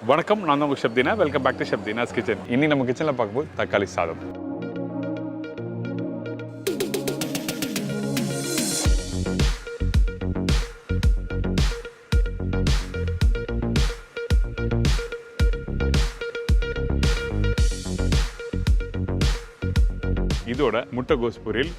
வணக்கம், நான் தான் உங்கள் Shabdina. Welcome back to Shabdina's kitchen. இன்னி நம்ம கிச்சனில் பார்க்கும்போது தக்காளி சாதம். இதோட முட்டைகோஸ் பொரியல்,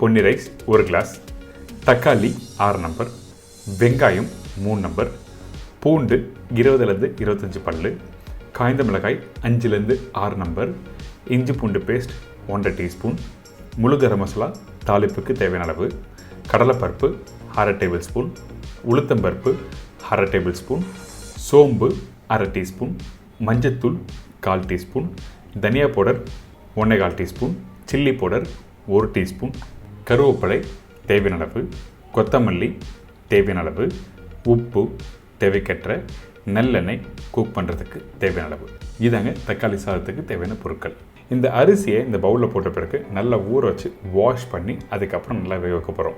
பொன்னி ரைஸ் 1 கிளாஸ், தக்காளி 6 நம்பர், வெங்காயம் 3 நம்பர், பூண்டு 20லேருந்து 25 பல்லு, காய்ந்த மிளகாய் 5லேருந்து 6 நம்பர், இஞ்சி பூண்டு பேஸ்ட் 1/2 டீஸ்பூன், முழு கரம் மசாலா தாளிப்புக்கு தேவையான அளவு, கடலைப்பருப்பு 1/2 டேபிள் ஸ்பூன், உளுத்தம்பருப்பு 1/2 டேபிள் ஸ்பூன், சோம்பு 1/2 டீஸ்பூன், மஞ்சத்தூள் 1/4 டீஸ்பூன், தனியா powder 1/4 teaspoon, chilli powder 1 teaspoon, கருவேப்பிலை தேவையான அளவு, கொத்தமல்லி தேவையான அளவு, உப்பு தேவைக்கற்ற, நல்லெண்ணெய் குக் பண்ணுறதுக்கு தேவையான அளவு. இதாங்க தக்காளி சாதத்துக்கு தேவையான பொருட்கள். இந்த அரிசியை இந்த பவுலில் போட்ட பிறகு நல்லா ஊற வச்சு வாஷ் பண்ணி அதுக்கப்புறம் நல்லா வேக வைக்க போகிறோம்.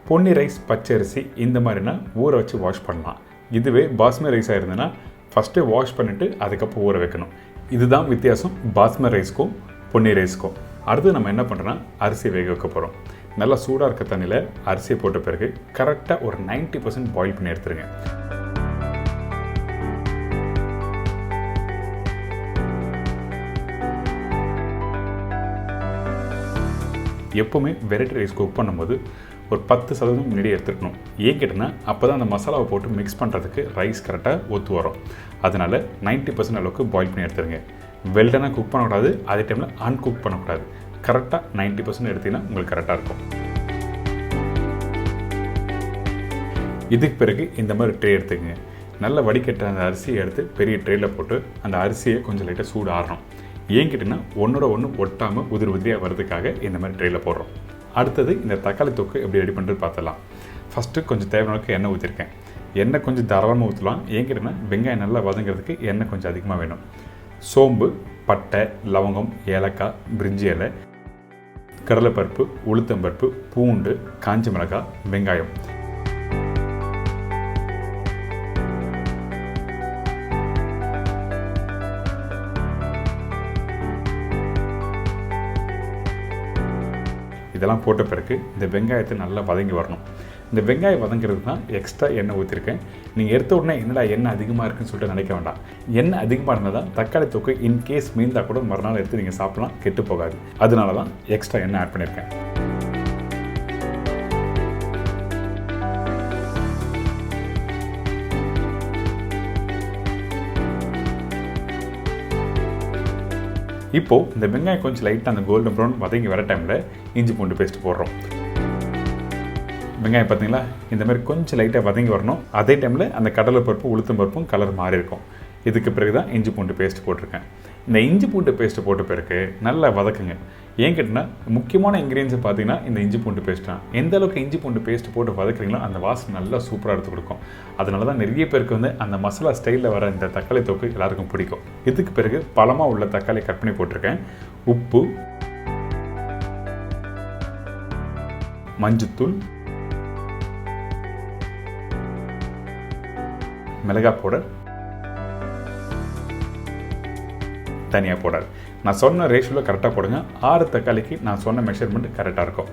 பொன்னி ரைஸ், பச்சை அரிசி இந்த மாதிரினா ஊற வச்சு வாஷ் பண்ணலாம். இதுவே பாஸ்மதி ரைஸாக இருந்ததுன்னா ஃபஸ்ட்டு வாஷ் பண்ணிவிட்டு அதுக்கப்புறம் ஊற வைக்கணும். இதுதான் வித்தியாசம் பாஸ்மதி ரைஸ்க்கும் பொன்னி ரைஸ்க்கும். அடுத்து நம்ம என்ன பண்ணுறோன்னா அரிசி வேக வைக்க போகிறோம். நல்லா சூடாக இருக்க தண்ணியில் அரிசியை போட்ட பிறகு கரெக்டாக ஒரு 90% பாயில் பண்ணி எடுத்துருங்க. எப்போவுமே வெரைட்டி ரைஸ் குக் பண்ணும்போது ஒரு 10% முன்னாடி எடுத்துக்கணும். ஏன் கேட்டிங்கன்னா அப்போ தான் அந்த மசாலாவை போட்டு மிக்ஸ் பண்ணுறதுக்கு ரைஸ் கரெக்டாக ஒத்து வரும். அதனால் 90% அளவுக்கு பாயில் பண்ணி எடுத்துருங்க. வெல்டனாக குக் பண்ணக்கூடாது, அதே டைமில் அன்குக் பண்ணக்கூடாது. கரெக்டாக 90% எடுத்திங்கன்னா உங்களுக்கு கரெக்டாக இருக்கும். இதுக்கு பிறகு இந்த மாதிரி ட்ரே எடுத்துக்கங்க. நல்லா வடிகட்ட அந்த அரிசியை எடுத்து பெரிய ட்ரேயில் போட்டு அந்த அரிசியை கொஞ்சம் லைட்டாக சூடு ஆறணும். ஏன் கேட்டிங்கன்னா ஒன்றோட ஒன்று ஒட்டாமல் உதிரியாக வர்றதுக்காக இந்த மாதிரி ட்ரேயில் போடுறோம். அடுத்தது இந்த தக்காளி தொக்கு எப்படி ரெடி பண்ணுறது பார்த்துடலாம். ஃபஸ்ட்டு கொஞ்சம் தேவையான எண்ணெய் ஊற்றிருக்கேன். எண்ணெய் கொஞ்சம் தாராளமாக ஊற்றலாம். ஏன் கேட்டிங்கன்னா வெங்காயம் நல்லா வதங்கிறதுக்கு எண்ணெய் கொஞ்சம் அதிகமாக வேணும். சோம்பு, பட்டை, லவங்கம், ஏலக்காய், பிரிஞ்சி இலை, கடலைப்பருப்பு, உளுத்தம்பருப்பு, பூண்டு, காஞ்ச மிளகாய், வெங்காயம். இதெல்லாம் போட்ட பிறகு இந்த வெங்காயத்தை நல்லா வதங்கி வரணும். இந்த வெங்காயம் வதங்கிறது தான் எக்ஸ்ட்ரா எண்ணெய் ஊற்றிருக்கேன். நீங்கள் எடுத்த உடனே என்னடா எண்ணெய் அதிகமாக இருக்குன்னு சொல்லிட்டு நினைக்க வேண்டாம். எண்ணெய் அதிகமாக இருந்தால் தான் தக்காளி தொக்கு இன்கேஸ் மீந்தால் கூட மறுநாள் எடுத்து நீங்கள் சாப்பிடலாம், கெட்டு போகாது. அதனால தான் எக்ஸ்ட்ரா எண்ணெய் ஆட் பண்ணியிருக்கேன். இப்போது இந்த வெங்காயம் கொஞ்சம் லைட்டாக அந்த கோல்டன் ப்ரௌன் வதங்கி வர டைமில் இஞ்சி பூண்டு பேஸ்ட் போடுறோம். வெங்காயம் பார்த்தீங்களா இந்த மாதிரி கொஞ்சம் லைட்டாக வதங்கி வரணும். அதே டைமில் அந்த கடலைப்பருப்பு, உளுத்தம் பருப்பும் கலர் மாறி இருக்கும். இதுக்கு பிறகு தான் இஞ்சி பூண்டு பேஸ்ட் போட்டிருக்கேன். இந்த இஞ்சி பூண்டு பேஸ்ட்டு போட்ட பிறகு நல்லா வதக்குங்க. ஏன் கேட்டிங்கன்னா முக்கியமான இன்க்ரீடியன்ஸை பார்த்தீங்கன்னா இந்த இஞ்சி பூண்டு பேஸ்ட் தான். எந்த அளவுக்கு இஞ்சி பூண்டு பேஸ்ட்டு போட்டு வதக்குறீங்களோ அந்த வாசனை நல்லா சூப்பராக எடுத்து கொடுக்கும். அதனால தான் நிறைய பேருக்கு வந்து அந்த மசாலா ஸ்டைலில் வர இந்த தக்காளி தொக்கு எல்லாருக்கும் பிடிக்கும். இதுக்கு பிறகு பழமாக உள்ள தக்காளி கட் பண்ணி போட்டிருக்கேன். உப்பு, மஞ்சத்தூள், மிளகாய் பவுடர், தனியா பவுடர். நான் சொன்ன ரேஷியோவில் கரெக்டாக போடுங்க. 6 தக்காளிக்கு நான் சொன்ன மெஷர்மெண்ட் கரெக்டாக இருக்கும்.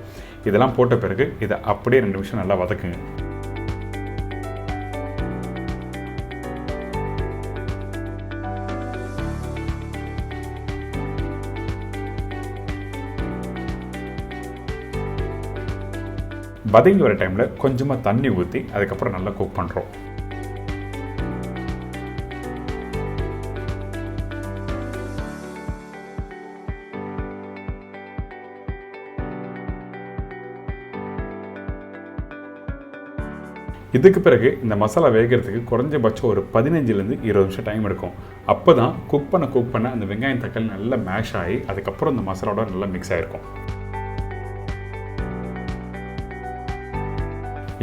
இதெல்லாம் போட்ட பிறகு இதை அப்படியே 2 நிமிஷம் நல்லா வதக்குங்க. வதங்கி வர டைமில் கொஞ்சமாக தண்ணி ஊற்றி அதுக்கப்புறம் நல்லா குக் பண்ணுறோம். இதுக்கு பிறகு இந்த மசாலா வேகிறதுக்கு குறைஞ்சபட்சம் ஒரு 15லேருந்து 20 நிமிஷம் டைம் எடுக்கும். அப்போ தான் குக் பண்ண அந்த வெங்காயம் தக்காளி நல்லா மேஷ் ஆகி அதுக்கப்புறம் இந்த மசாலாவோட நல்லா மிக்ஸ் ஆகிருக்கும்.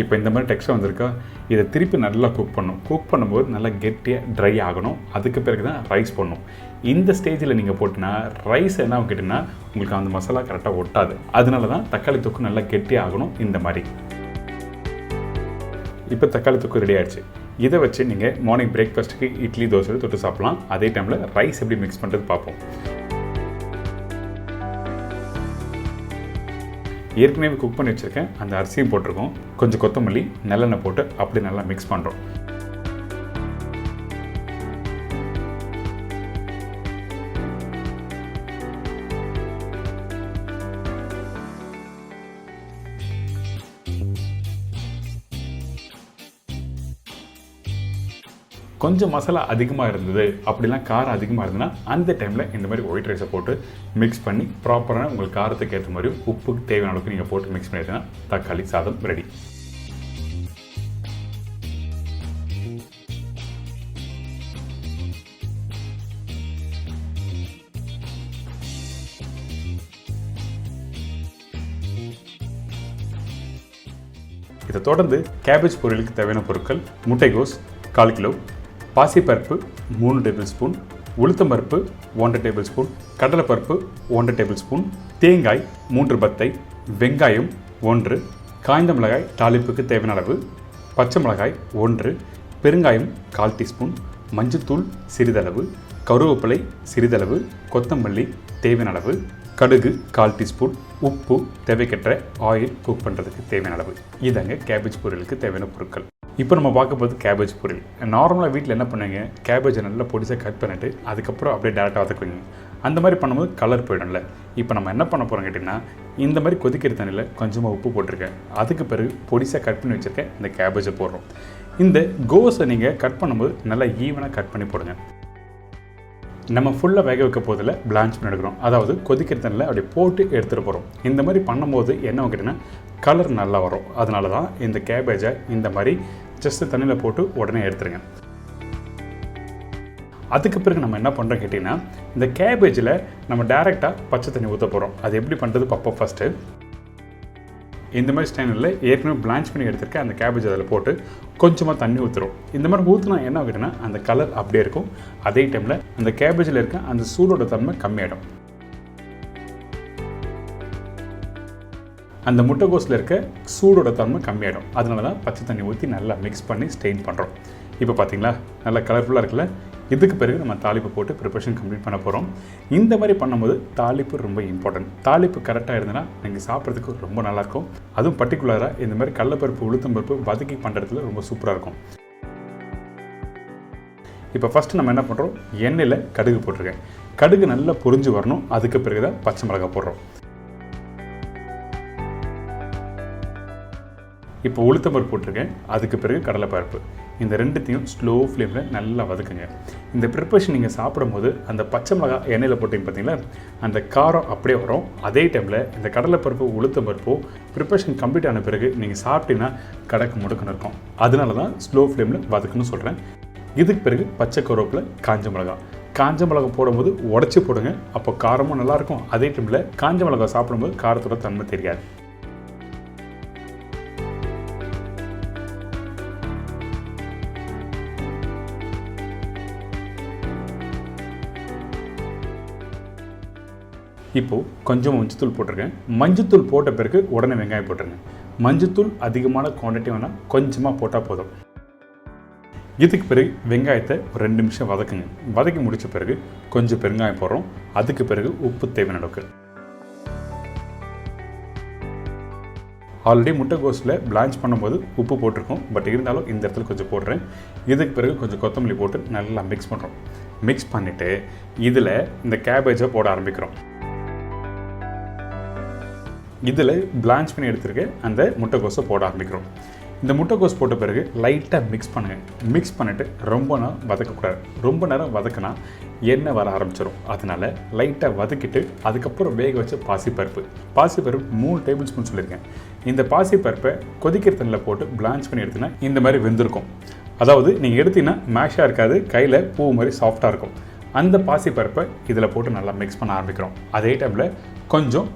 இப்போ இந்த மாதிரி டெக்ஸ்டர் வந்திருக்கா, இதை திருப்பி நல்லா குக் பண்ணணும். குக் பண்ணும்போது நல்லா கெட்டியாக ட்ரை ஆகணும். அதுக்கு பிறகு தான் ரைஸ் போடணும். இந்த ஸ்டேஜில் நீங்கள் போட்டினா ரைஸ் என்ன கேட்டிங்கன்னா உங்களுக்கு அந்த மசாலா கரெக்டாக ஒட்டாது. அதனால தான் தக்காளி தொக்கு நல்லா கெட்டியாக ஆகணும். இந்த மாதிரி இப்போ தக்காளி தொக்கு ரெடி ஆகிடுச்சு. இதை வச்சு நீங்கள் மார்னிங் பிரேக்ஃபாஸ்ட்டுக்கு இட்லி தோசை தொட்டு சாப்பிட்லாம். அதே டைமில் ரைஸ் எப்படி மிக்ஸ் பண்ணுறது பார்ப்போம். ஏற்கனவே குக் பண்ணி வச்சுருக்கேன் அந்த அரிசியும் போட்டிருக்கோம். கொஞ்சம் கொத்தமல்லி நல்லெண்ணெய் போட்டு அப்படி நல்லா மிக்ஸ் பண்ணுறோம். கொஞ்சம் மசாலா அதிகமாக இருந்தது, அப்படிலாம் காரம் அதிகமாக இருந்ததுன்னா அந்த டைமில் இந்த மாதிரி ஒயிட் ரைஸை போட்டு மிக்ஸ் பண்ணி ப்ராப்பரான உங்களுக்கு காரத்துக்கு ஏற்ற மாதிரி உப்புக்கு தேவையான அளவுக்கு நீங்கள் போட்டு மிக்ஸ் பண்ணிட்டீங்கன்னா தக்காளி சாதம் ரெடி. இதை தொடர்ந்து கேபேஜ் பொரியலுக்கு தேவையான பொருட்கள்: முட்டைகோஸ் 1/4 கிலோ, பாசிப்பருப்பு 3 டேபிள் ஸ்பூன், உளுத்தம்பருப்பு 1 டேபிள் ஸ்பூன், கடலைப்பருப்பு 1 டேபிள் ஸ்பூன், தேங்காய் 3 பத்தை, வெங்காயம் 1, காய்ந்த மிளகாய் தாளிப்புக்கு தேவையான அளவு, பச்சை மிளகாய் 1, பெருங்காயம் 1/4 டீஸ்பூன், மஞ்சத்தூள் சிறிதளவு, கருவேப்பிலை சிறிதளவு, கொத்தமல்லி தேவையான அளவு, கடுகு 1/4 டீஸ்பூன், உப்பு தேவைக்கேற்ற ஆயில் குக் பண்ணுறதுக்கு தேவையான அளவு. இதாங்க கேபேஜ் பொரியலுக்கு தேவையான பொருட்கள். இப்போ நம்ம பார்க்க போது கேபேஜ் பொரியல். நார்மலாக வீட்டில் என்ன பண்ணுவீங்க, கேபேஜை நல்லா பொடிசாக கட் பண்ணிவிட்டு அதுக்கப்புறம் அப்படியே டேரெக்டாக வதக்குவீங்க. அந்த மாதிரி பண்ணும்போது கலர் போயிடும்ல. இப்போ நம்ம என்ன பண்ண போகிறோம் கேட்டிங்கன்னா, இந்த மாதிரி கொதிக்கிற தண்ணியில் கொஞ்சமாக உப்பு போட்டிருக்கேன். அதுக்கு பிறகு பொடிசாக கட் பண்ணி வச்சுருக்கேன் இந்த கேபேஜை போடுறோம். இந்த கோஸை நீங்கள் கட் பண்ணும்போது நல்லா ஈவனாக கட் பண்ணி போடுங்க. நம்ம ஃபுல்லாக வேக வைக்க போதில் பிளான்ச் பண்ணி எடுக்கிறோம். அதாவது கொதிக்கிற தண்ணியில் அப்படி போட்டு எடுத்துகிட்டு போகிறோம். இந்த மாதிரி பண்ணும்போது என்ன கேட்டிங்கன்னா கலர் நல்லா வரும். அதனால தான் இந்த கேபேஜை இந்த மாதிரி ஜஸ்ட்டு தண்ணியில் போட்டு உடனே எடுத்துருங்க. அதுக்கு பிறகு நம்ம என்ன பண்ணுறோம் கேட்டிங்கன்னா, இந்த கேபேஜில் நம்ம டேரெக்டாக பச்சை தண்ணி ஊற்ற போகிறோம். அது எப்படி பண்ணுறது பார்ப்போம். ஃபஸ்ட்டு இந்த மாதிரி ஸ்டைனில் ஏற்கனவே பிளான்ச் பண்ணி எடுத்துருக்கேன் அந்த கேபேஜ் அதில் போட்டு கொஞ்சமாக தண்ணி ஊற்றுறோம். இந்த மாதிரி ஊற்றினா என்ன கேட்டிங்கன்னா அந்த கலர் அப்படியே இருக்கும். அதே டைமில் அந்த கேபேஜில் இருக்க அந்த சூடோட தன்மை கம்மியாயிடும். அந்த முட்டைகோஸில் இருக்க சூடோட தன்மை கம்மியாயிடும். அதனால தான் பச்சை தண்ணி ஊற்றி நல்லா மிக்ஸ் பண்ணி ஸ்டெயின் பண்ணுறோம். இப்போ பார்த்தீங்களா நல்லா கலர்ஃபுல்லாக இருக்குல்ல. இதுக்கு பிறகு நம்ம தாளிப்பு போட்டு ப்ரிப்பரேஷன் கம்ப்ளீட் பண்ண போகிறோம். இந்த மாதிரி பண்ணும்போது தாளிப்பு ரொம்ப இம்பார்ட்டன்ட். தாளிப்பு கரெக்டாக இருந்ததுன்னா நீங்கள் சாப்பிட்றதுக்கு ரொம்ப நல்லாயிருக்கும். அதுவும் பர்டிகுலராக இந்த மாதிரி கடலைப்பருப்பு உளுத்தம்பருப்பு வதக்கி பண்ணுறதுல ரொம்ப சூப்பராக இருக்கும். இப்போ ஃபஸ்ட்டு நம்ம என்ன பண்ணுறோம், எண்ணெயில் கடுகு போட்டிருக்கேன். கடுகு நல்லா பொரிஞ்சு வரணும். அதுக்கு பிறகு தான் பச்சை மிளகாய் போடுறோம். இப்போ உளுத்தம்பருப்பு போட்டிருக்கேன். அதுக்கு பிறகு கடலைப்பருப்பு. இந்த ரெண்டுத்தையும் ஸ்லோ ஃப்ளேமில் நல்லா வதக்குங்க. இந்த ப்ரிப்பரேஷன் நீங்கள் சாப்பிடும்போது அந்த பச்சை மிளகாய் எண்ணெயில் போட்டிங்க பார்த்தீங்களா, அந்த காரம் அப்படியே வரும். அதே டைமில் இந்த கடலைப்பருப்பு உளுத்தம்பருப்போ ப்ரிப்பரேஷன் கம்ப்ளீட் ஆன பிறகு நீங்கள் சாப்பிட்டீங்கன்னா கடக்கு முடுக்குன்னு இருக்கும். அதனால தான் ஸ்லோ ஃப்ளேமில் வதக்குன்னு சொல்கிறேன். இதுக்கு பிறகு பச்சை கருவேப்பிலை காஞ்ச மிளகாய் போடும்போது உடச்சி போடுங்க. அப்போ காரமும் நல்லாயிருக்கும். அதே டைமில் காஞ்ச மிளகாய் சாப்பிடும்போது காரத்தோட தன்மை தெரியாது. இப்போது கொஞ்சம் மஞ்சத்தூள் போட்டிருக்கேன். மஞ்சத்தூள் போட்ட பிறகு உடனே வெங்காயம் போட்டுருங்க. மஞ்சத்தூள் அதிகமான குவான்டிட்டி வேணால் கொஞ்சமாக போட்டால் போதும். இதுக்கு பிறகு வெங்காயத்தை ஒரு 2 நிமிஷம் வதக்குங்க. வதக்கி முடித்த பிறகு கொஞ்சம் பெருங்காயம் போடுறோம். அதுக்கு பிறகு உப்பு தேவையான அளவுக்கு. ஆல்ரெடி முட்டைகோஸில் பிளான்ச் பண்ணும்போது உப்பு போட்டிருக்கோம். பட் இருந்தாலும் இந்த இடத்துல கொஞ்சம் போடுறேன். இதுக்கு பிறகு கொஞ்சம் கொத்தமல்லி போட்டு நல்லா மிக்ஸ் பண்ணுறோம். மிக்ஸ் பண்ணிவிட்டு இதில் இந்த கேபேஜை போட ஆரம்பிக்கிறோம். இதில் பிளான்ச் பண்ணி எடுத்துருக்க அந்த முட்டைகோஸை போட ஆரம்பிக்கிறோம். இந்த முட்டைகோஸ் போட்ட பிறகு லைட்டாக மிக்ஸ் பண்ணுங்கள். மிக்ஸ் பண்ணிவிட்டு ரொம்ப நேரம் வதக்கக்கூடாது. ரொம்ப நேரம் வதக்கினா எண்ணெய் வர ஆரம்பிச்சிடும். அதனால் லைட்டாக வதக்கிட்டு அதுக்கப்புறம் வேக வச்ச பாசிப்பருப்பு 3 டேபிள் ஸ்பூன் சொல்லியிருக்கேன். இந்த பாசிப்பருப்பை கொதிக்கிற தண்ணியில் போட்டு பிளான்ச் பண்ணி எடுத்திங்கன்னா இந்த மாதிரி வெந்திருக்கும். அதாவது நீங்கள் எடுத்திங்கன்னா மேஷாக இருக்காது, கையில் பூ மாதிரி சாஃப்டாக இருக்கும். அந்த பாசிப்பருப்பை இதில் போட்டு நல்லா மிக்ஸ் பண்ண ஆரம்பிக்கிறோம். அதே டைமில் கொஞ்சம்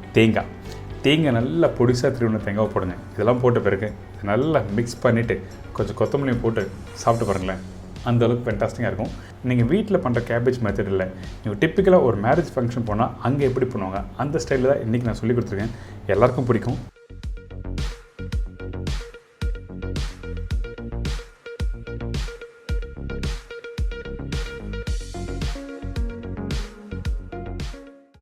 தேங்காய் நல்லா பொடிசாக திருவின தேங்காய் போடுங்க. இதெல்லாம் போட்ட பிறகு நல்லா மிக்ஸ் பண்ணிவிட்டு கொஞ்சம் கொத்தமல்லியும் போட்டு சாப்பிட்டு பாருங்களேன். அந்தளவுக்கு ஃபென்டாஸ்டிக்காக இருக்கும். நீங்கள் வீட்டில் பண்ணுற கேபேஜ் மெத்தட் இல்லை, நீங்கள் டிப்பிக்கலாக ஒரு மேரேஜ் ஃபங்க்ஷன் போனால் அங்கே எப்படி பண்ணுவாங்க அந்த ஸ்டைலில் தான் இன்றைக்கி நான் சொல்லி கொடுத்துருக்கேன். எல்லாருக்கும் பிடிக்கும்.